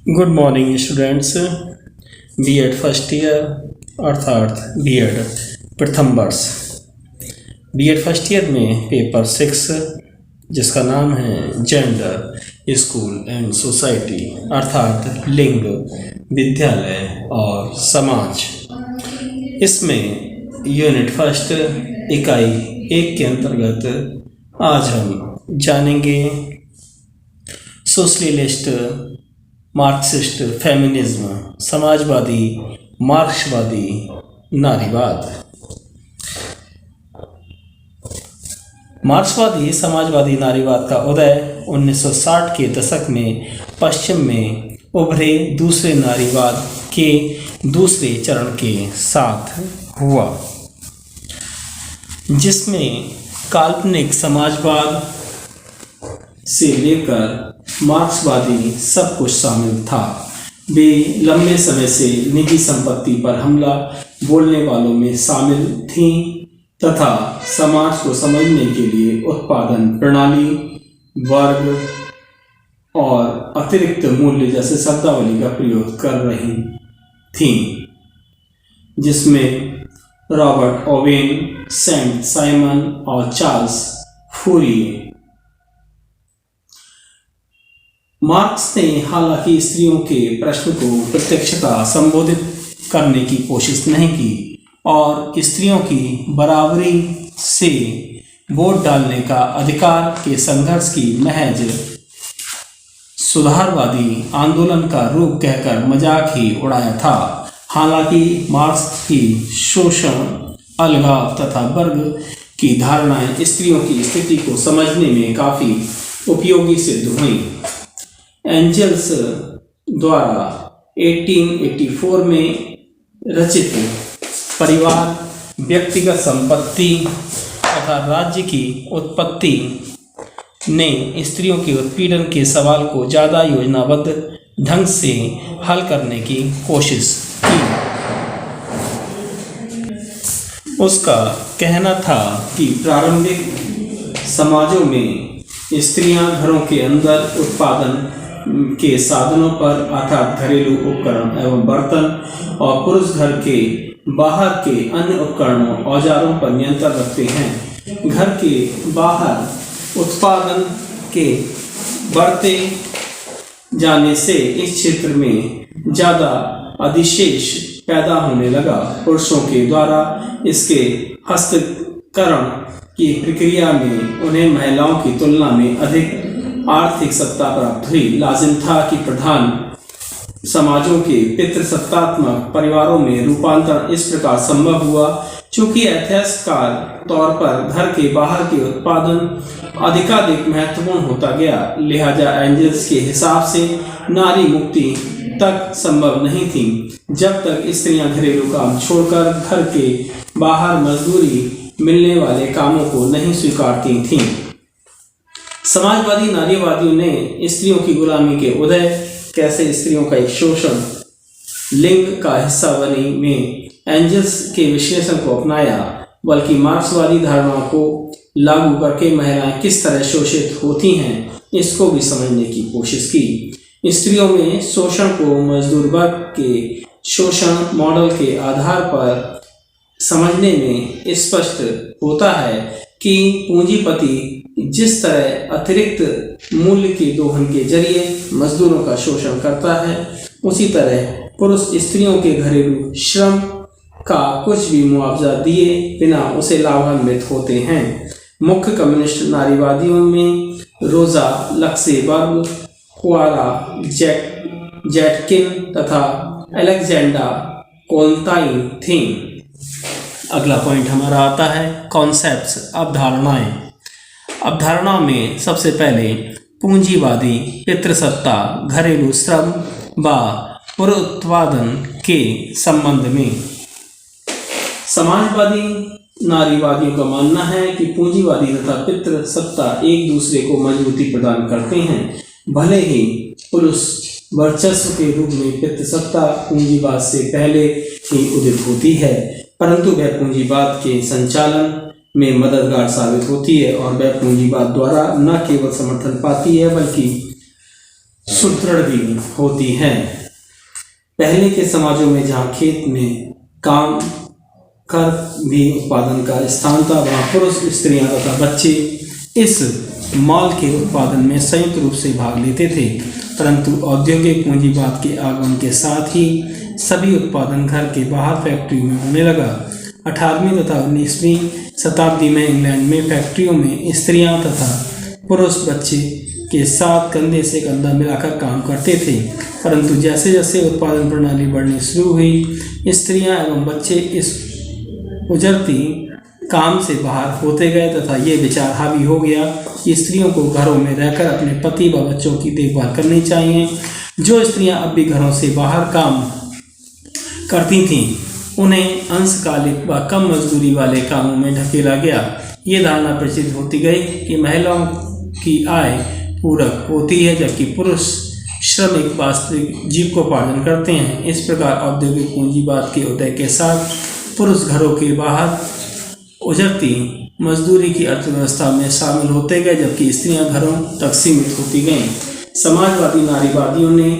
Good morning students. BEd first year अर्थात BEd प्रथम वर्ष। बीएड फर्स्ट ईयर में पेपर 6 जिसका नाम है जेंडर, स्कूल एंड सोसाइटी अर्थात लिंग, विद्यालय और समाज। इसमें यूनिट फर्स्ट इकाई 1 के अंतर्गत आज हम जानेंगे सोशलिस्ट, मार्क्सिस्ट, फेमिनिज्म, समाजवादी, मार्क्सवादी, नारीवाद। मार्क्सवादी समाजवादी नारीवाद का उदय 1960 के दशक में पश्चिम में उभरे दूसरे नारीवाद के दूसरे चरण के साथ हुआ, जिसमें काल्पनिक समाजवाद से लेकर मार्क्सवादी सब कुछ शामिल था। वे लंबे समय से निजी संपत्ति पर हमला बोलने वालों में शामिल थीं तथा समाज को समझने के लिए उत्पादन प्रणाली, वर्ग और अतिरिक्त मूल्य जैसे शब्दावली का प्रयोग कर रही थीं, जिसमें रॉबर्ट ओवेन, सेंट साइमन और चार्ल्स फूरिये। मार्क्स ने हालांकि स्त्रियों के प्रश्न को प्रत्यक्षतः संबोधित करने की कोशिश नहीं की और स्त्रियों की बराबरी से वोट डालने का अधिकार के संघर्ष की महज सुधारवादी आंदोलन का रूप कहकर मजाक ही उड़ाया था। हालांकि मार्क्स की शोषण, अलगाव तथा वर्ग की धारणाएं स्त्रियों की स्थिति को समझने में काफी उपयोगी सिद्ध हुई। एंजल्स द्वारा 1884 में रचित परिवार, व्यक्तिगत संपत्ति तथा राज्य की उत्पत्ति ने स्त्रियों के उत्पीड़न के सवाल को ज़्यादा योजनाबद्ध ढंग से हल करने की कोशिश की। उसका कहना था कि प्रारंभिक समाजों में स्त्रियां घरों के अंदर उत्पादन के साधनों पर अर्थात घरेलू उपकरण एवं बर्तन और पुरुष घर के बाहर के अन्य उपकरणों औजारों पर नियंत्रण रखते हैं। घर के बाहर उत्पादन के बढ़ते जाने से इस क्षेत्र में ज़्यादा अधिशेष पैदा होने लगा। पुरुषों के द्वारा इसके हस्तकरण की प्रक्रिया में उन्हें महिलाओं की तुलना में अधिक आर्थिक सत्ता प्राप्त हुई। लाजिम था कि प्रधान समाजों के पितृसत्तात्मक परिवारों में रूपांतरण इस प्रकार संभव हुआ चूंकि ऐतिहासिक तौर पर घर के बाहर के उत्पादन अधिकाधिक महत्वपूर्ण होता गया। लिहाजा एंजल्स के हिसाब से नारी मुक्ति तक संभव नहीं थी जब तक स्त्रियां घरेलू काम छोड़कर घर के बाहर मजदूरी मिलने वाले कामों को नहीं स्वीकारती थीं। समाजवादी नारीवादियों ने स्त्रियों की गुलामी के उदय, कैसे स्त्रियों का एक शोषण लिंग का हिस्सा बनी में एंजल्स के विश्लेषण को अपनाया, बल्कि मार्क्सवादी धारणाओं को लागू करके महिलाएं किस तरह शोषित होती हैं इसको भी समझने की कोशिश की। स्त्रियों में शोषण को मजदूर वर्ग के शोषण मॉडल के आधार पर समझने में स्पष्ट होता है कि पूंजीपति जिस तरह अतिरिक्त मूल्य के दोहन के जरिए मजदूरों का शोषण करता है, उसी तरह पुरुष स्त्रियों के घरेलू श्रम का कुछ भी मुआवजा दिए बिना उसे लाभान्वित होते हैं। मुख्य कम्युनिस्ट नारीवादियों में रोजा लक्सेबर्ग, क्वारा जेटकिन तथा अलेक्जेंडा कोलंताइन थी। अगला पॉइंट हमारा आता है कॉन्सेप्ट्स, अवधारणाएं। अवधारणा में सबसे पहले पूंजीवादी पितृसत्ता, घरेलू श्रम व पुरोत्पादन के संबंध में समाजवादी नारीवादियों का मानना है कि पूंजीवादी तथा पितृसत्ता एक दूसरे को मजबूती प्रदान करते हैं। भले ही पुरुष वर्चस्व के रूप में पितृसत्ता पूंजीवाद से पहले ही उदित होती है, परंतु वह पूंजीवाद के संचालन में मददगार साबित होती है और वह पूंजीवाद द्वारा न केवल समर्थन पाती है बल्कि सुदृढ़ भी होती है। पहले के समाजों में जहाँ खेत में काम कर भी उत्पादन का स्थान था, वहाँ पुरुष, स्त्रियां तथा बच्चे इस माल के उत्पादन में संयुक्त रूप से भाग लेते थे। परंतु औद्योगिक पूंजीवाद के आगमन के साथ ही सभी उत्पादन घर के बाहर फैक्ट्री में होने लगा। 18वीं तथा 19वीं शताब्दी में इंग्लैंड में फैक्ट्रियों में स्त्रियां तथा पुरुष बच्चे के साथ कंधे से कंधा मिलाकर काम करते थे। परंतु जैसे जैसे उत्पादन प्रणाली बढ़नी शुरू हुई, स्त्रियां एवं बच्चे इस उजरती काम से बाहर होते गए तथा ये विचार हावी हो गया कि स्त्रियों को घरों में रहकर अपने पति व बच्चों की देखभाल करनी चाहिए। जो स्त्रियां अब भी घरों से बाहर काम करती थीं, उन्हें अंशकालिक व कम मजदूरी वाले कामों में ढकेला गया। ये धारणा प्रचलित होती गई कि महिलाओं की आय पूरक होती है, जबकि पुरुष श्रमिक वास्तविक जीविकोपार्जन करते हैं। इस प्रकार औद्योगिक पूंजीवाद के उदय के साथ पुरुष घरों के बाहर उजरती मजदूरी की अर्थव्यवस्था में शामिल होते गए, जबकि स्त्रियां घरों तक सीमित होती गईं। समाजवादी नारीवादियों ने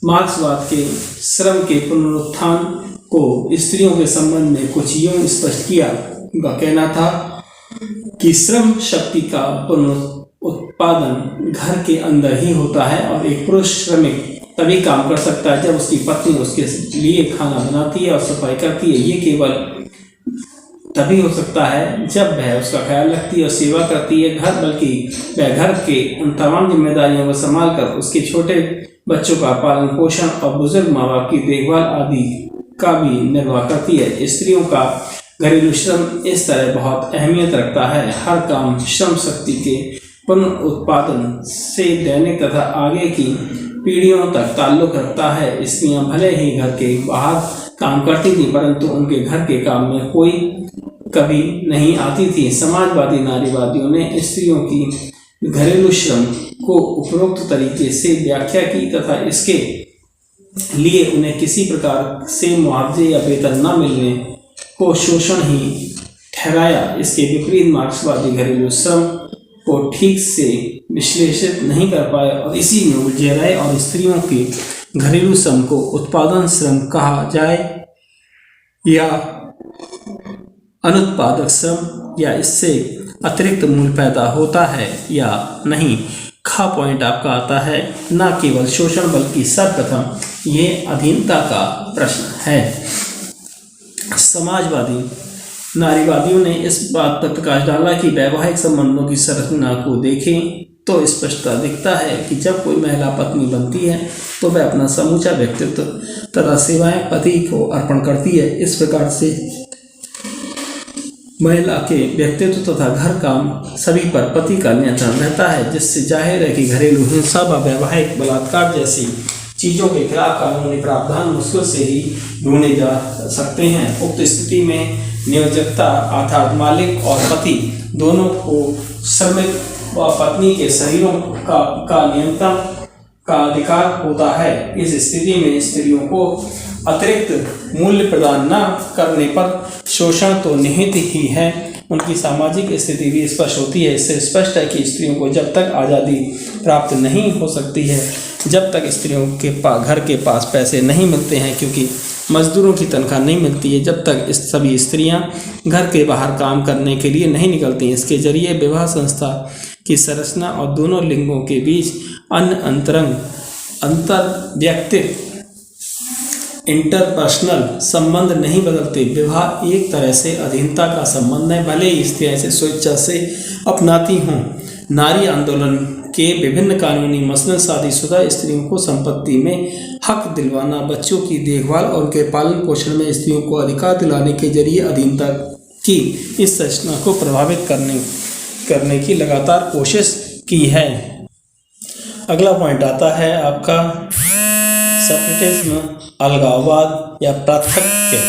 मार्क्सवाद के श्रम के पुनरुत्थान को स्त्रियों के संबंध में कुछ यूं स्पष्ट किया। उनका कहना था कि श्रम शक्ति का पुनरुत्पादन घर के अंदर ही होता है और एक पुरुष श्रमिक तभी काम कर सकता है जब उसकी पत्नी उसके लिए खाना बनाती है और सफाई करती है। ये केवल तभी हो सकता है जब वह उसका ख्याल रखती है और सेवा करती है बल्कि वह घर के उन तमाम जिम्मेदारियों को संभाल कर उसके छोटे बच्चों का पालन पोषण और बुजुर्ग माँ बाप की देखभाल आदि का भी निर्वाह करती है। स्त्रियों का घरेलू श्रम इस तरह बहुत अहमियत रखता है। हर काम श्रम शक्ति के पुनरुत्पादन से दैनिक तथा आगे की पीढ़ियों तक ताल्लुक रखता है। स्त्रियां भले ही घर के बाहर काम करती थी, परंतु उनके घर के काम में कोई कभी नहीं आती थी। समाजवादी नारीवादियों ने स्त्रियों की घरेलू श्रम को उपरोक्त तरीके से व्याख्या की तथा इसके लिए उन्हें किसी प्रकार से मुआवजे या वेतन न मिलने को शोषण ही ठहराया। इसके विपरीत मार्क्सवादी घरेलू श्रम को ठीक से विश्लेषित नहीं कर पाए और इसी में उलझे रहे और स्त्रियों के घरेलू श्रम को उत्पादन श्रम कहा जाए या अनुत्पादक श्रम या इससे अतिरिक्त मूल्य पैदा होता है या नहीं। खा पॉइंट आपका आता है न केवल शोषण बल्कि सर्वप्रथम ये अधीनता का प्रश्न है। समाजवादी नारीवादियों ने इस बात पर प्रकाश डाला कि वैवाहिक संबंधों की संरचना को देखें तो स्पष्टता दिखता है कि जब कोई महिला पत्नी बनती है तो वह अपना समूचा व्यक्तित्व तथा सेवाएं पति को अर्पण करती है। इस प्रकार से महिला के व्यक्तित्व तथा घर काम सभी पर पति का नियंत्रण रहता है, जिससे जाहिर है कि घरेलू हिंसा व वैवाहिक बलात्कार जैसी चीज़ों के खिलाफ कानूनी प्रावधान मुश्किल से ही ढूंढे जा सकते हैं। उक्त स्थिति में नियोजकता अर्थात मालिक और पति दोनों को श्रमिक व पत्नी के शरीरों का नियंत्रण का अधिकार होता है। इस स्थिति में स्त्रियों को अतिरिक्त मूल्य प्रदान न करने पर शोषण तो निहित ही है, उनकी सामाजिक स्थिति भी स्पष्ट होती है। इससे स्पष्ट है कि स्त्रियों को जब तक आज़ादी प्राप्त नहीं हो सकती है, जब तक स्त्रियों के घर के पास पैसे नहीं मिलते हैं क्योंकि मजदूरों की तनख्वाह नहीं मिलती है, जब तक इस सभी स्त्रियां घर के बाहर काम करने के लिए नहीं निकलती। इसके जरिए विवाह संस्था की संरचना और दोनों लिंगों के बीच अंतर व्यक्तित्व इंटरपर्सनल संबंध नहीं बदलते। विवाह एक तरह से अधीनता का संबंध है, भले ही स्त्रियां इसे स्वेच्छा से अपनाती हों। नारी आंदोलन के विभिन्न कानूनी मसलन शादीशुदा स्त्रियों को संपत्ति में हक दिलवाना, बच्चों की देखभाल और उनके पालन पोषण में स्त्रियों को अधिकार दिलाने के जरिए अधीनता की इस संरचना को प्रभावित करने की लगातार कोशिश की है। अगला पॉइंट आता है आपका सेपरेटिज्म, अलगाववाद या पृथक्करण।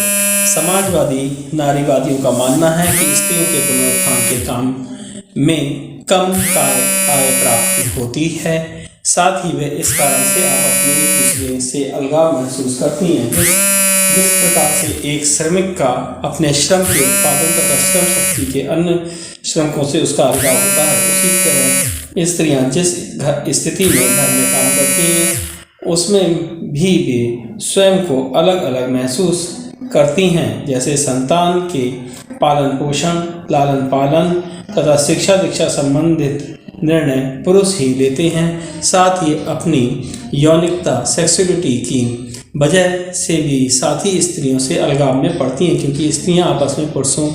समाजवादी नारीवादियों का मानना है कि स्त्रियों के पुनरुत्थान के काम में कम आय प्राप्त होती है, साथ ही वे इस कारण से आपस में एक दूसरे से अलगाव महसूस करती हैं। जिस प्रकार से एक श्रमिक का अपने श्रम के उत्पादन तथा श्रम शक्ति के अन्य श्रमिकों से उसका अलगाव होता है, उसी तरह स्त्रियां जिस स्थिति में घर में काम करती हैं उसमें भी वे स्वयं को अलग अलग महसूस करती हैं, जैसे संतान के पालन पोषण, लालन पालन तथा शिक्षा दीक्षा संबंधित निर्णय पुरुष ही लेते हैं। साथ ही अपनी यौनिकता सेक्सुअलिटी की वजह से भी साथी स्त्रियों से अलगाव में पड़ती हैं, क्योंकि स्त्रियां आपस में पुरुषों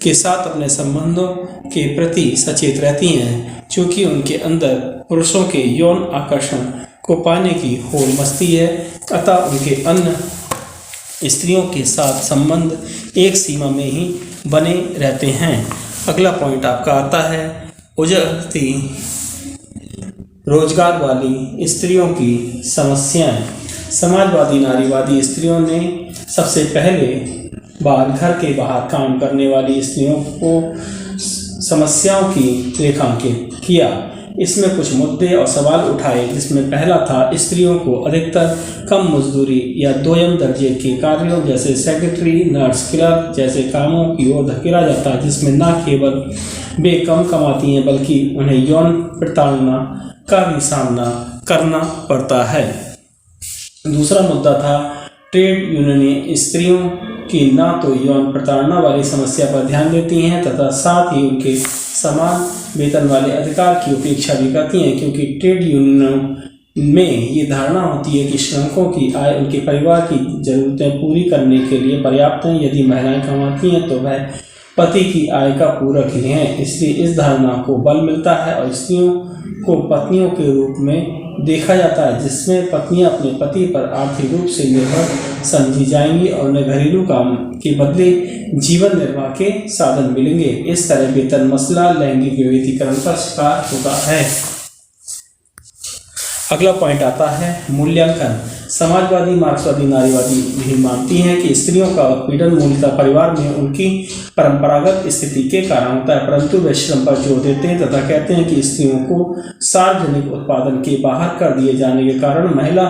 के साथ अपने संबंधों के प्रति सचेत रहती हैं, क्योंकि उनके अंदर पुरुषों के यौन आकर्षण को पाने की होड़ मचती है, अतः उनके अन्य स्त्रियों के साथ संबंध एक सीमा में ही बने रहते हैं। अगला पॉइंट आपका आता है उजड़ती रोजगार वाली स्त्रियों की समस्याएं। समाजवादी नारीवादी स्त्रियों ने सबसे पहले बार घर के बाहर काम करने वाली स्त्रियों को समस्याओं की रेखांकित किया। इसमें कुछ मुद्दे और सवाल उठाए, जिसमें पहला था स्त्रियों को अधिकतर कम मजदूरी या दोयम दर्जे के कार्यों जैसे सेक्रेटरी, नर्स, क्लर्क जैसे कामों की ओर धकेला जाता है, जिसमें न केवल वे कम कमाती हैं बल्कि उन्हें यौन प्रताड़ना का भी सामना करना पड़ता है। दूसरा मुद्दा था ट्रेड यूनियनें स्त्रियों की न तो यौन प्रताड़ना वाली समस्या पर ध्यान देती हैं तथा साथ ही उनके समान वेतन वाले अधिकार की उपेक्षा भी करती हैं, क्योंकि ट्रेड यूनियनों में ये धारणा होती है कि श्रमिकों की आय उनके परिवार की जरूरतें पूरी करने के लिए पर्याप्त है। यदि महिलाएं कमाती हैं तो वह पति की आय का पूरक ही हैं। इसलिए इस धारणा को बल मिलता है और स्त्रियों को पत्नियों के रूप में देखा जाता है, जिसमें पत्नियां अपने पति पर आर्थिक रूप से निर्भर समझी जाएंगी और उन्हें घरेलू काम के बदले जीवन निर्वाह के साधन मिलेंगे। इस तरह वेतन मसला लैंगिक विविधीकरण का शिकार होता है। अगला पॉइंट आता है मूल्यांकन। समाजवादी मार्क्सवादी नारीवादी भी मानती हैं कि स्त्रियों का उत्पीड़न मूलतः परिवार में उनकी परंपरागत स्थिति के कारण होता है, परंतु वे श्रम पर जोर देते हैं तथा कहते हैं कि स्त्रियों को सार्वजनिक उत्पादन के बाहर कर दिए जाने के कारण महिला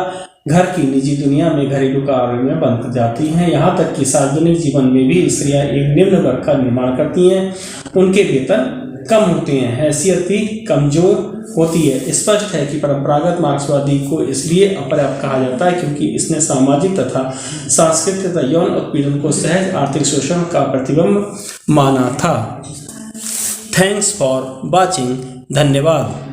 घर की निजी दुनिया में घरेलू कार्य में बंध जाती हैं। यहाँ तक कि सार्वजनिक जीवन में भी स्त्रियां एक निम्न वर्ग का निर्माण करती हैं। उनके वेतन कम होते हैं, हैसियत भी कमजोर होती है। स्पष्ट है कि परंपरागत मार्क्सवादी को इसलिए अपर्याप्त कहा जाता है क्योंकि इसने सामाजिक तथा सांस्कृतिक तथा यौन उत्पीड़न को सहज आर्थिक शोषण का प्रतिबिंब माना था। Thanks for watching. धन्यवाद।